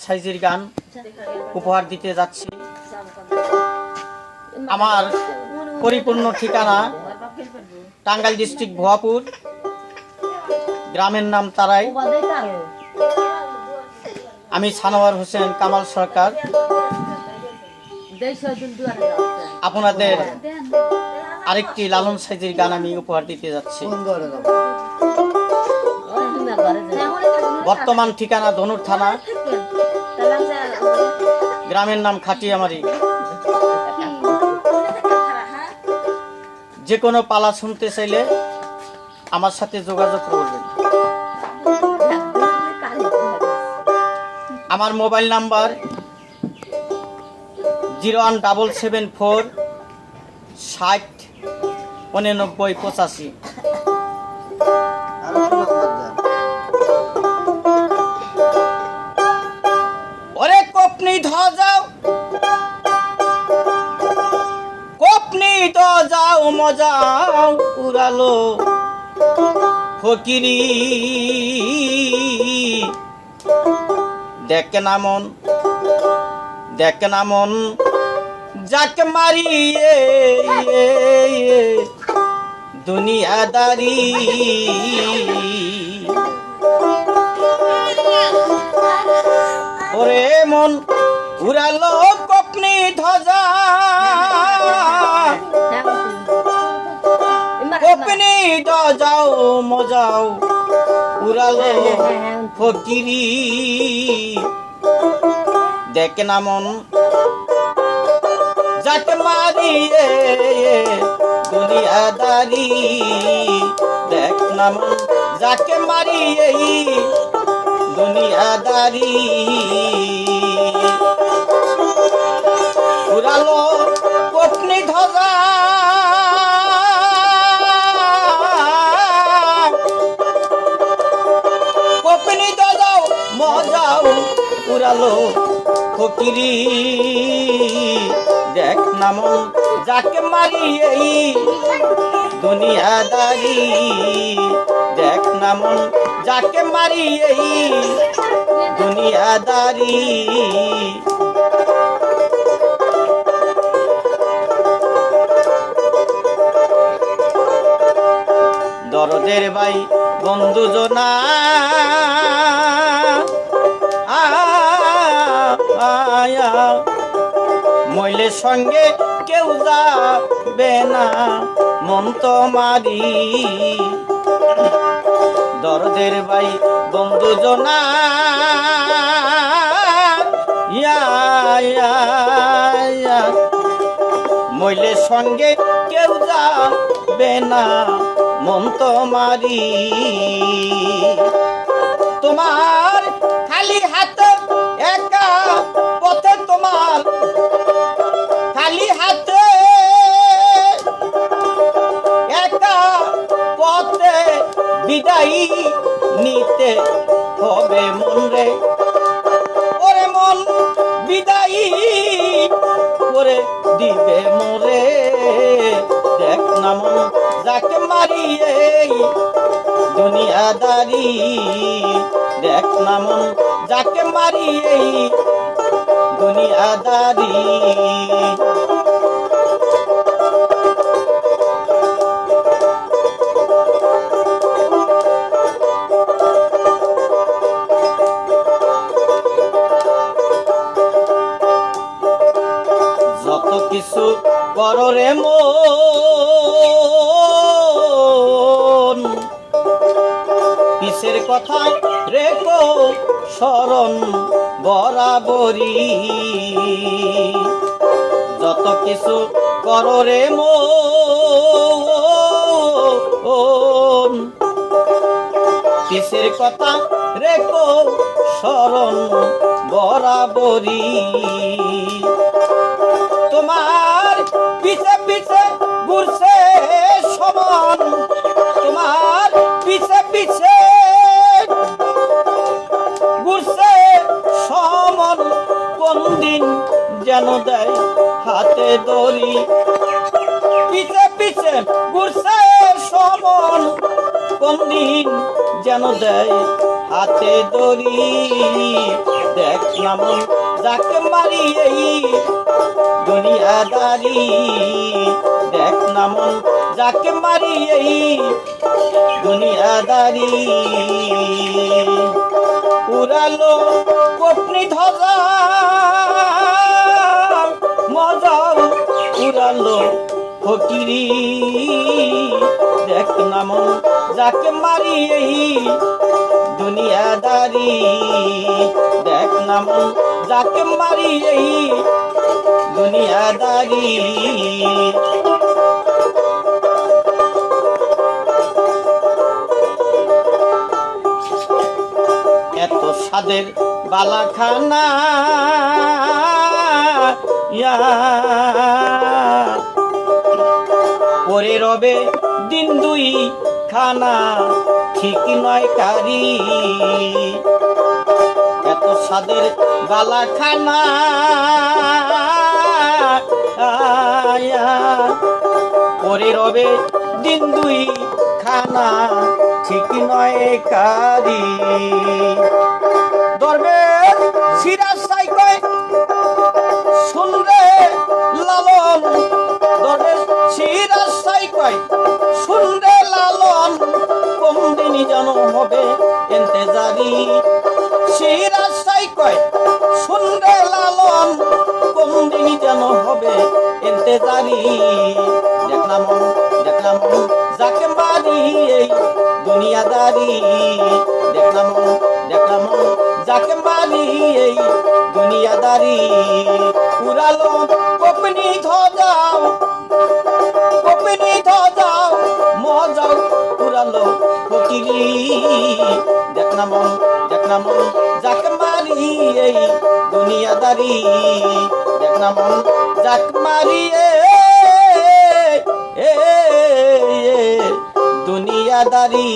সাইজের গান উপহার দিতে যাচ্ছি। আমার পরিপূর্ণ ঠিকানা টাঙ্গাইল ডিস্ট্রিক্ট ভুয়াপুর, গ্রামের নাম তারাই। আমি সানোয়ার হোসেন কামাল সরকার আপনাদের আরেকটি লালন সাইজের গান আমি উপহার দিতে যাচ্ছি। বর্তমান ঠিকানা ধনুর থানা, গ্রামের নাম খাটিয়ামারি। যে কোনো পালা শুনতে চাইলে আমার সাথে যোগাযোগ করবেন। আমার মোবাইল নাম্বার 01774 60 89 85। ওরে কপনি ধজাও, কপনি ধজাও মজাও উড়ালো ফকিরি। দেখ না মন যাকে মারিয়ে দুনিয়াদারি। ওরে মন উড়ালো কপনি ধজা, কপনি ধজাও মজাও উড়ালো ফকিরি। দেখ না মন যাকে মারিয়ে দুনিয়াদারি। দেখ না মন যাকে মারিয়ে দুনিয়াদারি। উড়ালো কপনি ধজা, কপনি ধজাও মজাও উড়ালো ফকিরি। দেখ না মন যাকে মারিয়ে দুনিয়াদারি। দেখ না মন যাকে মারিয়ে দুনিয়াদারি। দরদের ভাই বন্ধু জনা মইলে সঙ্গে কেউ যাবে না মন তোমারি। দরদের ভাই বন্ধু জনা মইলে সঙ্গে কেউ যাবে না মন তোমারি। তোমার খালি হাতে একা পথে, তোমার খালি হাতে একা পথে বিদায় নিতে হবে মন রে। ওরে মন বিদায় করে দিবে মোরে। দেখ না মন যাকে মারিয়ে দুনিয়াদারি। দেখ না মন যাকে মারিয়ে দুনিয়াদারি। যত কিছু করো রে মন, পিছের কথা রেখো স্মরণ বরাবরি। যত কিছু করো রে মন, পিছের কথা রেখো স্মরণ বরাবরি। তোমার পিছে পিছে ঘুরছে সমান, তোমার পিছে পিছে ঘুরছে সমান। কোন দিন যেন দেয় হাতে দড়ি, পিছে পিছে ঘুরছে সমান। কোন দিন যেন দেয় হাতে দড়ি। দেখ না মন যাকে মারি এই দুনিয়াদারি, দেখ না মন যাকে মারি এই দুনিয়াদারি। উড়ালো পত্নী ধ্বজা মজাও উড়ালো ফকিরি, দেখ না মন যাকে মারি এই দুনিয়াদারি, দেখ না মন যাকে মারি এই দুনিয়াদারি। এত স্বাদের বালাখানা পরে রবে দিন দুই খানা, ঠিক নয় কারি। এত স্বাদের বালাখানা পরে রবে দিন দুই খানা, ঠিক নয় কারি। ধরবে সিরাজ সাই কয় শুনরে লালন, ধরবে সিরাজ সাই কয় শুনরে লালন, কোন দিনই যেন হবে ইন্তেজারি। সিরাজ সাই কয় শুনরে লালন, কোন দিনই যেন হবে ইন্তেজারি। দেখলাম দেখলাম যাকে মারি এই দুনিয়াদারি, দেখলাম দেখলাম যাকে মারি এই দুনিয়াদারি। উড়ালো কপনি ধ্বজাও, কপনি ধ্বজাও মজাও উড়ালো ফকিরি, দেখলাম দেখলাম যাকে মারি এই দুনিয়াদারি, দেখলাম যাকে মারি দুনিয়াদারি।